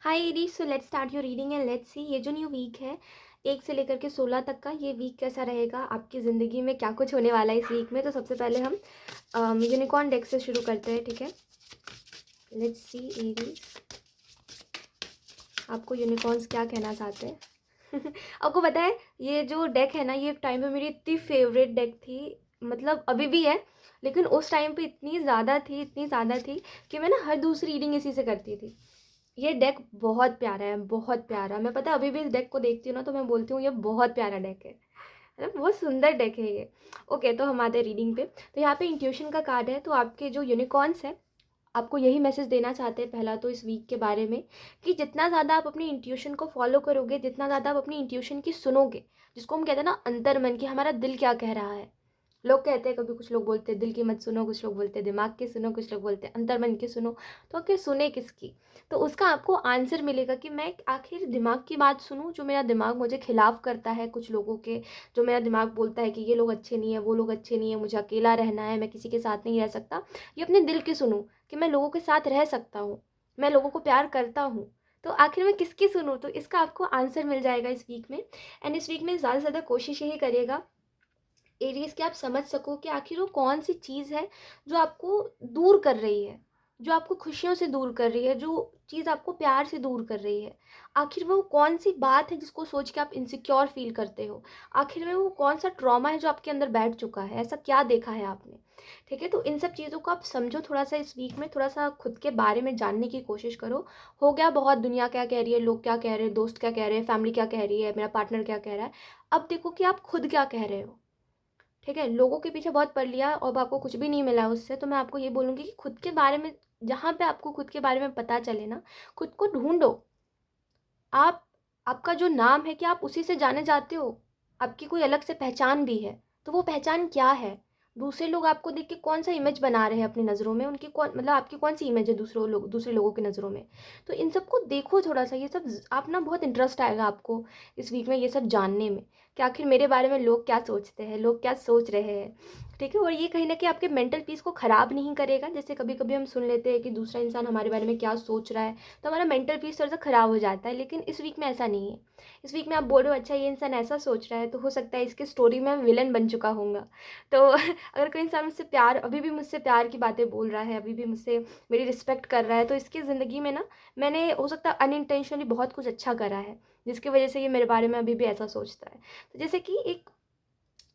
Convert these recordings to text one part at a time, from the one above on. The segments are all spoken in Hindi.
Hi Aries, so let's start your reading and let's see ये जो न्यू वीक है 1 से लेकर के 16 तक का, ये वीक कैसा रहेगा आपकी ज़िंदगी में, क्या कुछ होने वाला है इस वीक में। तो सबसे पहले हम यूनिकॉर्न डेक से शुरू करते हैं, ठीक है। लेट्स सी एरीज, आपको यूनिकॉर्न्स क्या कहना चाहते हैं। आपको पता है ये जो डेक है ना, ये एक टाइम पे मेरी इतनी फेवरेट डेक थी, मतलब अभी भी है, लेकिन उस टाइम पे इतनी ज़्यादा थी कि मैं ना हर दूसरी रीडिंग इसी से करती थी। ये डेक बहुत प्यारा है, बहुत प्यारा। मैं पता है अभी भी इस डेक को देखती हूँ ना तो मैं बोलती हूँ ये बहुत प्यारा डेक है ना, बहुत सुंदर डेक है ये। ओके, तो हम आते हैं रीडिंग पे। तो यहाँ पे इंट्यूशन का कार्ड है, तो आपके जो यूनिकॉर्न्स है आपको यही मैसेज देना चाहते हैं पहला तो इस वीक के बारे में, कि जितना ज़्यादा आप अपनी इंट्यूशन को फॉलो करोगे, जितना ज़्यादा आप अपनी इंट्यूशन की सुनोगे, जिसको हम कहते हैं ना अंतर्मन, की हमारा दिल क्या कह रहा है। लोग कहते हैं, कभी कुछ लोग बोलते हैं दिल की मत सुनो, कुछ लोग बोलते हैं दिमाग की सुनो, कुछ लोग बोलते हैं अंतर्मन की सुनो। तो आखिर सुने किसकी? तो उसका आपको आंसर मिलेगा कि मैं आखिर दिमाग की बात सुनूं, जो मेरा दिमाग मुझे खिलाफ करता है कुछ लोगों के, जो मेरा दिमाग बोलता है कि ये लोग अच्छे नहीं है, वो लोग अच्छे नहीं है, मुझे अकेला रहना है, मैं किसी के साथ नहीं रह सकता। ये अपने दिल की सुनूं कि मैं लोगों के साथ रह सकता हूँ, मैं लोगों को प्यार करता हूँ। तो आखिर मैं किसकी सुनूं? तो इसका आपको आंसर मिल जाएगा इस वीक में। एंड इस वीक में ज़्यादा से ज़्यादा कोशिश यही करिएगा एरीज कि आप समझ सको कि आखिर वो कौन सी चीज़ है जो आपको दूर कर रही है, जो आपको खुशियों से दूर कर रही है, जो चीज़ आपको प्यार से दूर कर रही है। आखिर वो कौन सी बात है जिसको सोच के आप इनसिक्योर फील करते हो। आखिर में वो कौन सा ट्रॉमा है जो आपके अंदर बैठ चुका है, ऐसा क्या देखा है आपने। ठीक है, तो इन सब चीज़ों को आप समझो थोड़ा सा इस वीक में, थोड़ा सा खुद के बारे में जानने की कोशिश करो। हो गया बहुत, दुनिया क्या कह रही है, लोग क्या कह रहे हैं, दोस्त क्या कह रहे हैं, फैमिली क्या कह रही है, मेरा पार्टनर क्या कह रहा है। अब देखो कि आप खुद क्या कह रहे हो। ठीक है, लोगों के पीछे बहुत पढ़ लिया और आपको कुछ भी नहीं मिला उससे, तो मैं आपको ये बोलूँगी कि खुद के बारे में, जहाँ पे आपको खुद के बारे में पता चले ना, खुद को ढूंढो। आप, आपका जो नाम है, क्या आप उसी से जाने जाते हो? आपकी कोई अलग से पहचान भी है, तो वो पहचान क्या है? दूसरे लोग आपको देख के कौन सा इमेज बना रहे हैं अपनी नज़रों में, उनकी कौन, मतलब आपकी कौन सी इमेज है दूसरे लोगों की नज़रों में। तो इन सबको देखो थोड़ा सा, ये सब आप ना बहुत इंटरेस्ट आएगा आपको इस वीक में ये सब जानने में, कि आखिर मेरे बारे में लोग क्या सोचते हैं, लोग क्या सोच रहे हैं। ठीक है, और ये कहीं ना कहीं आपके मेंटल पीस को ख़राब नहीं करेगा। जैसे कभी कभी हम सुन लेते हैं कि दूसरा इंसान हमारे बारे में क्या सोच रहा है, तो हमारा मेंटल पीस थोड़ा सा ख़राब हो जाता है। लेकिन इस वीक में ऐसा नहीं है। इस वीक में आप बोल रहे हो अच्छा ये इंसान ऐसा सोच रहा है, तो हो सकता है इसकी स्टोरी में विलन बन चुका होऊंगा। तो अगर कोई इंसान मुझसे प्यार, अभी भी मुझसे प्यार की बातें बोल रहा है, अभी भी मुझसे मेरी रिस्पेक्ट कर रहा है, तो इसकी ज़िंदगी में ना मैंने हो सकता है अनइंटेंशनली बहुत कुछ अच्छा करा है, जिसकी वजह से ये मेरे बारे में अभी भी ऐसा सोचता है। तो जैसे कि एक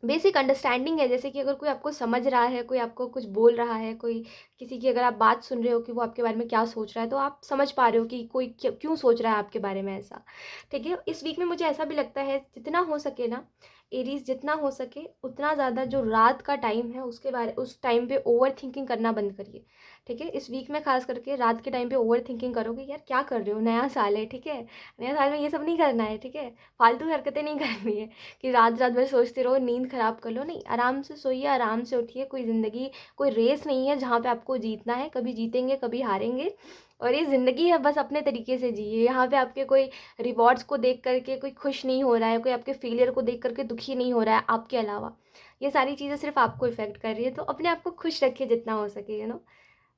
बेसिक अंडरस्टैंडिंग है, जैसे कि अगर कोई आपको समझ रहा है, कोई आपको कुछ बोल रहा है, कोई किसी की अगर आप बात सुन रहे हो कि वो आपके बारे में क्या सोच रहा है, तो आप समझ पा रहे हो कि कोई क्यों सोच रहा है आपके बारे में ऐसा। ठीक है, इस वीक में मुझे ऐसा भी लगता है जितना हो सके ना एरीज, जितना हो सके उतना ज़्यादा जो रात का टाइम है उसके बारे, उस टाइम पे ओवर थिंकिंग करना बंद करिए। ठीक है, इस वीक में खास करके रात के टाइम पे ओवर थिंकिंग करोगे, यार क्या कर रहे हो, नया साल है, ठीक है, नया साल में ये सब नहीं करना है। ठीक है, फालतू हरकतें नहीं करनी है कि रात रात भर सोचते रहो, नींद खराब कर लो, नहीं, आराम से सोइए, आराम से उठिए। कोई ज़िंदगी, कोई रेस नहीं है जहाँ पे आपको जीतना है, कभी जीतेंगे कभी हारेंगे, और ये ज़िंदगी है, बस अपने तरीके से जिए। यहाँ पे आपके कोई रिवॉर्ड्स को देख करके कोई खुश नहीं हो रहा है, कोई आपके फेलियर को देख करके दुखी नहीं हो रहा है आपके अलावा। ये सारी चीज़ें सिर्फ आपको इफेक्ट कर रही है, तो अपने आप को खुश रखिए जितना हो सके,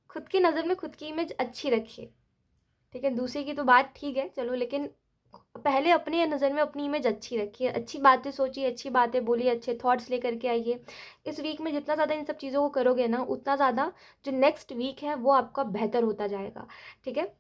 खुद की नज़र में खुद की इमेज अच्छी रखिए। ठीक है, दूसरे की तो बात ठीक है चलो, लेकिन पहले अपने नज़र में अपनी इमेज अच्छी रखिए, अच्छी बातें सोचिए, अच्छी बातें बोलिए, अच्छे थॉट्स लेकर के आइए। इस वीक में जितना ज़्यादा इन सब चीज़ों को करोगे ना, उतना ज़्यादा जो नेक्स्ट वीक है वो आपका बेहतर होता जाएगा। ठीक है,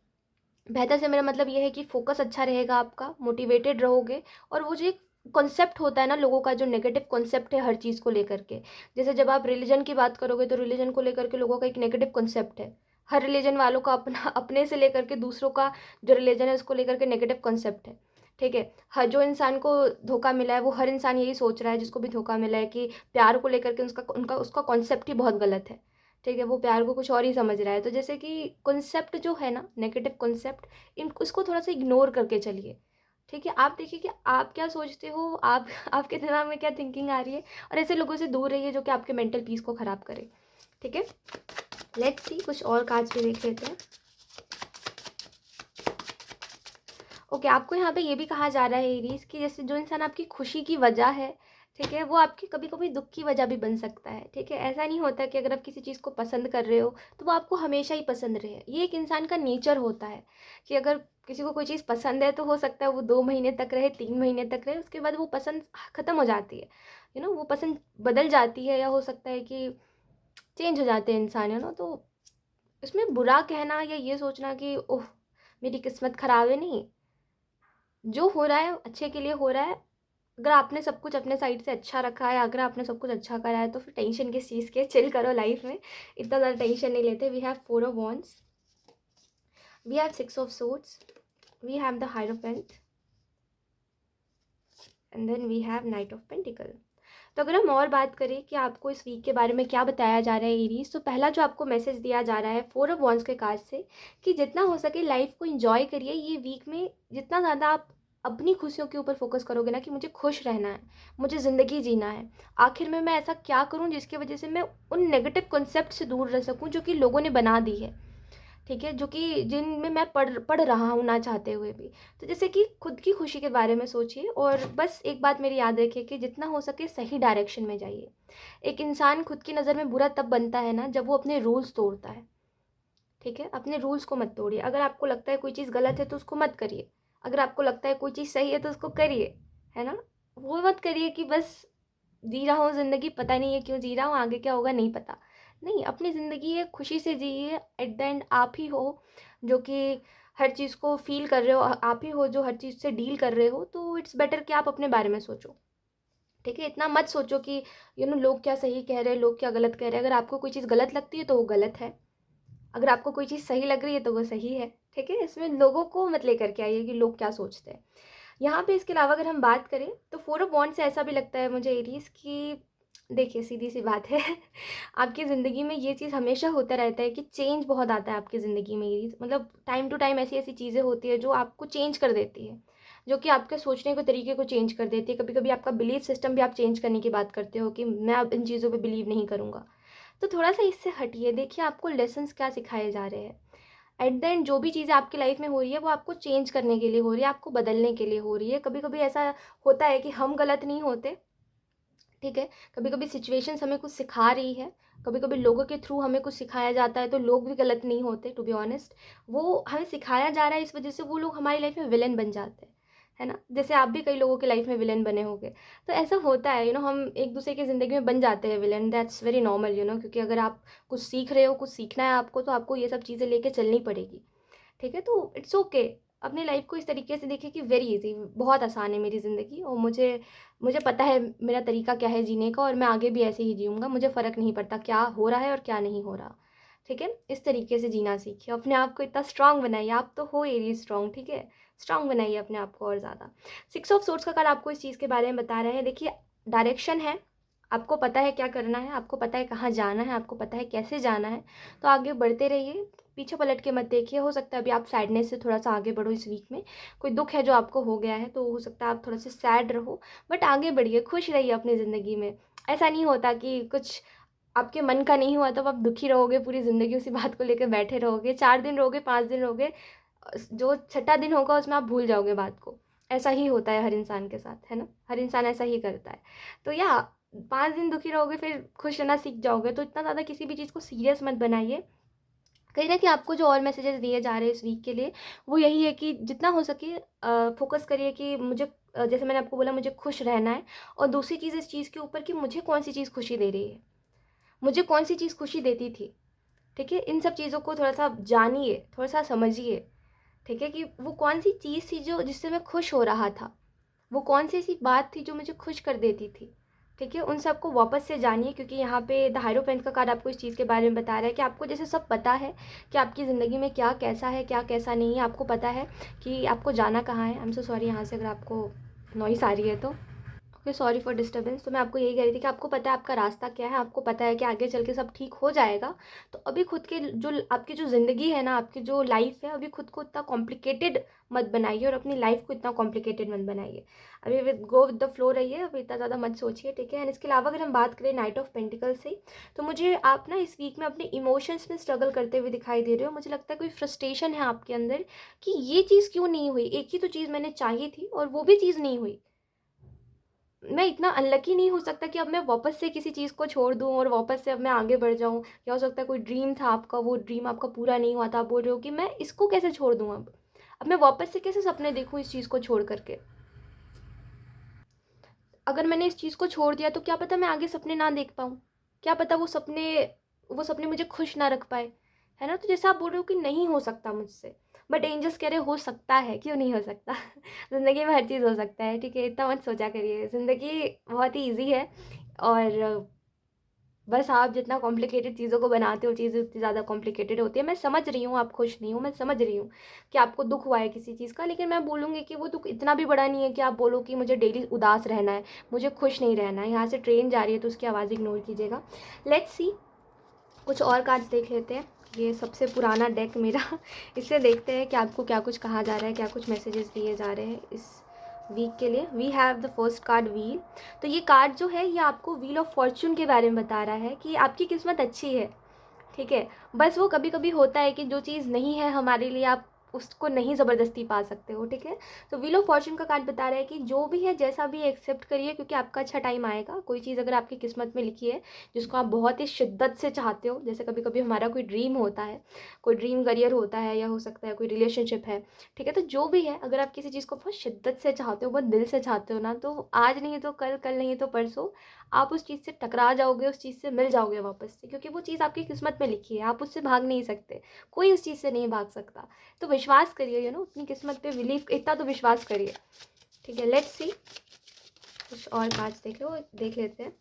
बेहतर से मेरा मतलब ये है कि फोकस अच्छा रहेगा आपका, मोटिवेटेड रहोगे। और वो जो एक कॉन्सेप्ट होता है ना लोगों का, जो नेगेटिव कॉन्सेप्ट है हर चीज़ को लेकर के, जैसे जब आप रिलीजन की बात करोगे तो रिलीजन को लेकर के लोगों का एक नेगेटिव कॉन्सेप्ट है। हर रिलीजन वालों का अपना, अपने से लेकर के दूसरों का जो रिलीजन है उसको लेकर के नेगेटिव कॉन्सेप्ट है। ठीक है, हर जो इंसान को धोखा मिला है वो हर इंसान यही सोच रहा है, जिसको भी धोखा मिला है, कि प्यार को लेकर के उसका उनका उसका कॉन्सेप्ट ही बहुत गलत है। ठीक है, वो प्यार को कुछ और ही समझ रहा है। तो जैसे कि कॉन्सेप्ट जो है ना, नेगेटिव कॉन्सेप्ट, इन उसको थोड़ा सा इग्नोर करके चलिए। ठीक है, आप देखिए कि आप क्या सोचते हो, आप आपके दिमाग में क्या थिंकिंग आ रही है, और ऐसे लोगों से दूर रहिए जो कि आपके मेंटल पीस को ख़राब करे। ठीक है, लेट्स सी कुछ और कार्ड्स भी देख लेते हैं। ओके, आपको यहाँ पे ये भी कहा जा रहा है एरीज कि जैसे जो इंसान आपकी खुशी की वजह है, ठीक है, वो आपकी कभी कभी दुख की वजह भी बन सकता है। ठीक है, ऐसा नहीं होता कि अगर आप किसी चीज़ को पसंद कर रहे हो तो वो आपको हमेशा ही पसंद रहे। ये एक इंसान का नेचर होता है कि अगर किसी को कोई चीज़ पसंद है तो हो सकता है वो 2 महीने तक रहे, 3 महीने तक रहे, उसके बाद वो पसंद ख़त्म हो जाती है। वो पसंद बदल जाती है, या हो सकता है कि चेंज हो जाते हैं इंसान। तो इसमें बुरा कहना या ये सोचना कि ओह मेरी किस्मत ख़राब है, नहीं। जो हो रहा है अच्छे के लिए हो रहा है। अगर आपने सब कुछ अपने साइड से अच्छा रखा है, अगर आपने सब कुछ अच्छा करा है, तो फिर टेंशन किस चीज़ के, चिल करो लाइफ में, इतना ज़्यादा टेंशन नहीं लेते। We have 4 of Wands, we have 6 of Swords, we have the Hierophant, and then we have Knight of Pentacle। तो अगर हम और बात करें कि आपको इस वीक के बारे में क्या बताया जा रहा है एरीज, तो पहला जो आपको मैसेज दिया जा रहा है 4 of Wands के कार्ड से, कि जितना हो सके लाइफ को एंजॉय करिए। ये वीक में जितना ज़्यादा आप अपनी खुशियों के ऊपर फोकस करोगे ना, कि मुझे खुश रहना है, मुझे ज़िंदगी जीना है, आखिर में मैं ऐसा क्या करूं जिसकी वजह से मैं उन नेगेटिव कॉन्सेप्ट से दूर रह सकूं जो कि लोगों ने बना दी है। ठीक है, जो कि जिनमें मैं पढ़ रहा हूँ ना चाहते हुए भी। तो जैसे कि खुद की खुशी के बारे में सोचिए, और बस एक बात मेरी याद रखिए कि जितना हो सके सही डायरेक्शन में जाइए। एक इंसान खुद की नज़र में बुरा तब बनता है ना, जब वो अपने रूल्स तोड़ता है। ठीक है, अपने रूल्स को मत तोड़िए। अगर आपको लगता है कोई चीज़ गलत है तो उसको मत करिए, अगर आपको लगता है कोई चीज़ सही है तो उसको करिए, है ना। वो मत करिए कि बस जी रहा हूँ ज़िंदगी, पता नहीं है क्यों जी रहा हूँ, आगे क्या होगा नहीं पता। नहीं, अपनी ज़िंदगी है, खुशी से जिए। एट द एंड आप ही हो जो कि हर चीज़ को फ़ील कर रहे हो, आप ही हो जो हर चीज़ से डील कर रहे हो। तो इट्स बेटर कि आप अपने बारे में सोचो। ठीक है, इतना मत सोचो कि लोग क्या सही कह रहे हैं, लोग क्या गलत कह रहे हैं। अगर आपको कोई चीज़ गलत लगती है तो वो गलत है, अगर आपको कोई चीज़ सही लग रही है तो वो सही है। ठीक है, इसमें लोगों को मत लेकर के आइए कि लोग क्या सोचते हैं यहाँ पे। इसके अलावा अगर हम बात करें तो 4 of Wands से ऐसा भी लगता है मुझे एरीज कि देखिए सीधी सी बात है आपकी ज़िंदगी में ये चीज़ हमेशा होता रहता है कि चेंज बहुत आता है आपकी ज़िंदगी में एरीज। मतलब टाइम टू टाइम ऐसी ऐसी चीज़ें होती है जो आपको चेंज कर देती है, जो कि आपके सोचने के तरीके को चेंज कर देती है। कभी कभी आपका बिलीफ सिस्टम भी आप चेंज करने की बात करते हो कि मैं अब इन चीज़ों पे बिलीव नहीं करूँगा। तो थोड़ा सा इससे हटिए, देखिए आपको लेसन्स क्या सिखाए जा रहे हैं। एट द एंड जो भी चीज़ें आपकी लाइफ में हो रही है वो आपको चेंज करने के लिए हो रही है, आपको बदलने के लिए हो रही है। कभी कभी ऐसा होता है कि हम गलत नहीं होते। ठीक है, कभी कभी सिचुएशंस हमें कुछ सिखा रही है, कभी कभी लोगों के थ्रू हमें कुछ सिखाया जाता है, तो लोग भी गलत नहीं होते। टू बी ऑनेस्ट, वो हमें सिखाया जा रहा है, इस वजह से वो लोग हमारी लाइफ में विलन बन जाते हैं, है ना। जैसे आप भी कई लोगों की लाइफ में विलन बने होंगे। तो ऐसा होता है, हम एक दूसरे की ज़िंदगी में बन जाते हैं विलन। दैट्स वेरी नॉर्मल, क्योंकि अगर आप कुछ सीख रहे हो, कुछ सीखना है आपको, तो आपको ये सब चीज़ें लेके चलनी पड़ेगी। ठीक है, तो इट्स ओके। अपनी लाइफ को इस तरीके से देखिए कि वेरी इजी, बहुत आसान है मेरी ज़िंदगी, और मुझे मुझे पता है मेरा तरीका क्या है जीने का, और मैं आगे भी ऐसे ही जीऊँगा। मुझे फ़र्क नहीं पड़ता क्या हो रहा है और क्या नहीं हो रहा। ठीक है, इस तरीके से जीना सीखिए, अपने आप को इतना स्ट्रांग बनाइए। आप तो हो एरीज स्ट्रांग, ठीक है, स्ट्रांग बनाइए अपने आप को और ज़्यादा। 6 of Swords का कार्ड आपको इस चीज़ के बारे में बता रहे हैं। देखिए, डायरेक्शन है, आपको पता है क्या करना है, आपको पता है कहाँ जाना है, आपको पता है कैसे जाना है, तो आगे बढ़ते रहिए, पीछे पलट के मत देखिए। हो सकता है अभी आप सैडनेस से थोड़ा सा आगे बढ़ो इस वीक में, कोई दुख है जो आपको हो गया है, तो हो सकता है आप थोड़ा सा सैड रहो, बट आगे बढ़िए, खुश रहिए अपनी ज़िंदगी में। ऐसा नहीं होता कि कुछ आपके मन का नहीं हुआ तो आप दुखी रहोगे पूरी ज़िंदगी, उसी बात को लेकर बैठे रहोगे, 4 दिन रहोगे, 5 दिन रहोगे, जो छठा दिन होगा उसमें आप भूल जाओगे बात को। ऐसा ही होता है हर इंसान के साथ, है ना, हर इंसान ऐसा ही करता है। तो 5 दिन दुखी रहोगे, फिर खुश रहना सीख जाओगे। तो इतना ज़्यादा किसी भी चीज़ को सीरियस मत बनाइए। कहीं ना कहीं आपको जो और मैसेजेस दिए जा रहे हैं इस वीक के लिए, वो यही है कि जितना हो सके फोकस करिए कि मुझे जैसे मैंने आपको बोला, मुझे खुश रहना है। और दूसरी चीज़ इस चीज़ के ऊपर कि मुझे कौन सी चीज़ खुशी दे रही है, मुझे कौन सी चीज़ खुशी देती थी। ठीक है, इन सब चीज़ों को थोड़ा सा जानिए, थोड़ा सा समझिए। ठीक है, कि वो कौन सी चीज़ थी जो जिससे मैं खुश हो रहा था, वो कौन सी ऐसी बात थी जो मुझे खुश कर देती थी। ठीक है, उन सबको वापस से जानिए, क्योंकि यहाँ पे द हायरोफेंट का कार्ड आपको इस चीज़ के बारे में बता रहा है कि आपको जैसे सब पता है कि आपकी ज़िंदगी में क्या कैसा है, क्या कैसा नहीं है। आपको पता है कि आपको जाना कहाँ है। आई एम सो सॉरी यहाँ से अगर आपको नॉइस आ रही है तो। Okay, sorry for disturbance. तो मैं आपको यही कह रही थी कि आपको पता है आपका रास्ता क्या है, आपको पता है कि आगे चल के सब ठीक हो जाएगा। तो अभी खुद के जो आपकी जो ज़िंदगी है ना, आपकी जो लाइफ है, अभी खुद को इतना कॉम्प्लिकेटेड मत बनाइए, और अपनी लाइफ को इतना कॉम्प्लिकेटेड मत बनाइए। अभी with go with the flow रहिए, अभी इतना ज़्यादा मत सोचिए। ठीक है, एंड इसके अलावा अगर हम बात करें नाइट ऑफ पेंटिकल से, तो मुझे आप ना इस वीक में अपने इमोशंस में स्ट्रगल करते हुए दिखाई दे रहे हो। मुझे लगता है कोई फ्रस्ट्रेशन है आपके अंदर कि ये चीज़ क्यों नहीं हुई, एक ही तो चीज़ मैंने चाहिए थी और वो भी चीज़ नहीं हुई। मैं इतना अनलकी नहीं हो सकता कि अब मैं वापस से किसी चीज़ को छोड़ दूँ और वापस से अब मैं आगे बढ़ जाऊँ। क्या हो सकता है कोई ड्रीम था आपका, वो ड्रीम आपका पूरा नहीं हुआ था, आप बोल रहे हो कि मैं इसको कैसे छोड़ दूँ अब मैं वापस से कैसे सपने देखूँ इस चीज़ को छोड़ करके। अगर मैंने इस चीज़ को छोड़ दिया तो क्या पता मैं आगे सपने ना देख पाऊँ, क्या पता वो सपने मुझे खुश ना रख पाए, है ना। तो जैसा आप बोल रहे हो कि नहीं हो सकता मुझसे, बट एंजल्स कह रहे हो सकता है, क्यों नहीं हो सकता। ज़िंदगी में हर चीज़ हो सकता है, ठीक है, इतना मत सोचा करिए। ज़िंदगी बहुत ही ईजी है, और बस आप जितना कॉम्प्लिकेटेड चीज़ों को बनाते हो, चीज़ें उतनी ज़्यादा कॉम्प्लिकेटेड होती है। मैं समझ रही हूँ आप खुश नहीं हो, मैं समझ रही हूँ कि आपको दुःख हुआ है किसी चीज़ का, लेकिन मैं बोलूँगी कि वो दुःख इतना भी बड़ा नहीं है कि आप बोलो कि मुझे डेली उदास रहना है, मुझे खुश नहीं रहना है। यहाँ से ट्रेन जा रही है तो उसकी आवाज़ इग्नोर कीजिएगा। लेट्स सी, कुछ और कार्ड्स देख लेते हैं। ये सबसे पुराना डेक मेरा इससे देखते हैं कि आपको क्या कुछ कहा जा रहा है, क्या कुछ मैसेजेस दिए जा रहे हैं इस वीक के लिए। We have the first card wheel. तो ये कार्ड जो है ये आपको व्हील ऑफ फॉर्च्यून के बारे में बता रहा है कि आपकी किस्मत अच्छी है, ठीक है। बस वो कभी कभी होता है कि जो चीज़ नहीं है हमारे लिए, आप उसको नहीं ज़बरदस्ती पा सकते हो, ठीक है। तो व्हील ऑफ फॉर्च्यून का कार्ड बता रहा है कि जो भी है जैसा भी एक्सेप्ट करिए, क्योंकि आपका अच्छा टाइम आएगा। कोई चीज़ अगर आपकी किस्मत में लिखी है जिसको आप बहुत ही शिद्दत से चाहते हो, जैसे कभी कभी हमारा कोई ड्रीम होता है, कोई ड्रीम करियर होता है, या हो सकता है कोई रिलेशनशिप है, ठीक है। तो जो भी है, अगर आप किसी चीज़ को बहुत शिद्दत से चाहते हो, बहुत दिल से चाहते हो ना, तो आज नहीं तो कल, कल नहीं तो परसों आप उस चीज़ से टकरा जाओगे, उस चीज़ से मिल जाओगे वापस से, क्योंकि वो चीज़ आपकी किस्मत में लिखी है, आप उससे भाग नहीं सकते। कोई उस चीज़ से नहीं भाग सकता। तो विश्वास करिए, अपनी किस्मत पे बिलीव, इतना तो विश्वास करिए, ठीक है। लेट्स सी, कुछ और कार्ड्स देख लेते हैं।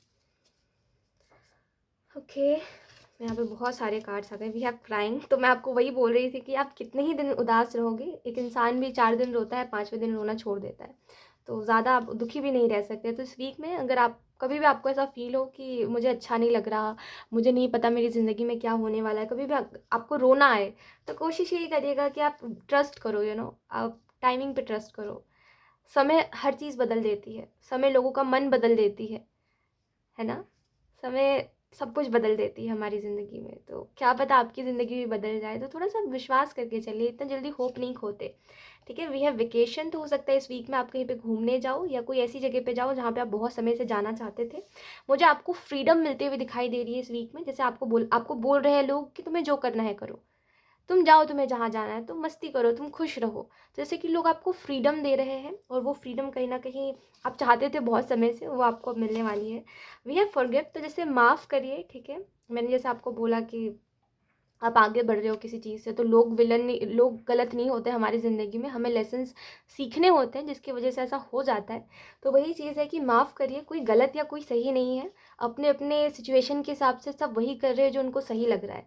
ओके, यहाँ पे बहुत सारे कार्ड्स आ गए। We have crying. तो मैं आपको वही बोल रही थी कि आप कितने ही दिन उदास रहोगे, एक इंसान भी 4 दिन रोता है, 5वें दिन रोना छोड़ देता है। तो ज़्यादा आप दुखी भी नहीं रह सकते। तो इस वीक में अगर आप कभी भी आपको ऐसा फील हो कि मुझे अच्छा नहीं लग रहा, मुझे नहीं पता मेरी ज़िंदगी में क्या होने वाला है, कभी भी आपको रोना आए, तो कोशिश यही करिएगा कि आप ट्रस्ट करो, आप टाइमिंग पे ट्रस्ट करो। समय हर चीज़ बदल देती है, समय लोगों का मन बदल देती है ना। समय सब कुछ बदल देती है हमारी ज़िंदगी में। तो क्या पता आपकी ज़िंदगी भी बदल जाए। तो थोड़ा सा विश्वास करके चलिए, इतना जल्दी होप नहीं खोते, ठीक है। We have vacation. तो हो सकता है इस वीक में आप कहीं पे घूमने जाओ, या कोई ऐसी जगह पे जाओ जहाँ पे आप बहुत समय से जाना चाहते थे। मुझे आपको फ्रीडम मिलते हुए दिखाई दे रही है इस वीक में। जैसे आपको बोल रहे हैं लोग कि तुम्हें जो करना है करो, तुम जाओ, तुम्हें जहाँ जाना है, तुम मस्ती करो, तुम खुश रहो। तो जैसे कि लोग आपको फ्रीडम दे रहे हैं, और वो फ्रीडम कहीं ना कहीं आप चाहते थे बहुत समय से, वो आपको अब मिलने वाली है। We have forgive. तो जैसे माफ़ करिए, ठीक है। मैंने जैसे आपको बोला कि आप आगे बढ़ रहे हो किसी चीज़ से, तो लोग गलत नहीं होते हमारी ज़िंदगी में, हमें लेसन्स सीखने होते हैं जिसकी वजह से ऐसा हो जाता है। तो वही चीज़ है कि माफ़ करिए, कोई गलत या कोई सही नहीं है। अपने अपने सिचुएशन के हिसाब से सब वही कर रहे हैं जो उनको सही लग रहा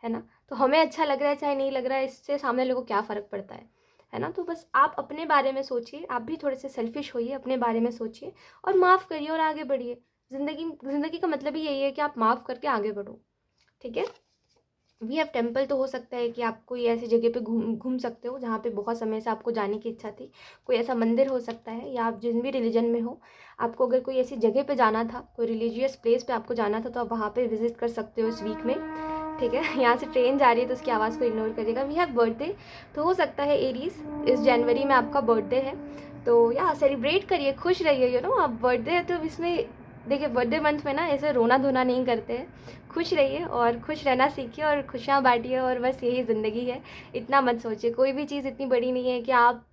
है ना। तो हमें अच्छा लग रहा है चाहे नहीं लग रहा है, इससे सामने लोगों को क्या फ़र्क पड़ता है ना। तो बस आप अपने बारे में सोचिए, आप भी थोड़े से सेल्फिश होइए, अपने बारे में सोचिए और माफ़ करिए और आगे बढ़िए। ज़िंदगी का मतलब ही यही है कि आप माफ़ करके आगे बढ़ो, ठीक है। We have temple. तो हो सकता है कि आप कोई ऐसी जगह पे घूम सकते हो जहाँ पे बहुत समय से आपको जाने की इच्छा थी। कोई ऐसा मंदिर हो सकता है, या आप जिन भी रिलीजन में हो, आपको अगर कोई ऐसी जगह पे जाना था, कोई रिलीजियस प्लेस पे आपको जाना था, तो आप वहाँ पे विजिट कर सकते हो इस वीक में, ठीक है। यहाँ से ट्रेन जा रही है तो उसकी आवाज़ को इग्नोर करिएगा। We have birthday. तो हो सकता है एरीज, इस जनवरी में आपका बर्थडे है, तो या सेलिब्रेट करिए, खुश रहिए। आप बर्थडे है तो इसमें देखिए, बर्थडे मंथ में ना ऐसे रोना धोना नहीं करते हैं। खुश रहिए और खुश रहना सीखिए और खुशियाँ बांटिए, और बस यही ज़िंदगी है। इतना मत सोचिए, कोई भी चीज़ इतनी बड़ी नहीं है कि आप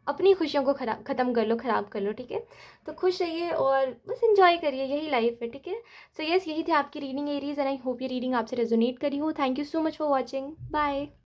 अपनी खुशियों को ख़त्म कर लो, ख़राब कर लो, ठीक है। तो खुश रहिए और बस एंजॉय करिए, यही लाइफ है, ठीक है। सो यस, यही थी आपकी reading Aries, and I hope ये रीडिंग आपसे रेजोनेट करी हो। Thank you so much for watching. Bye.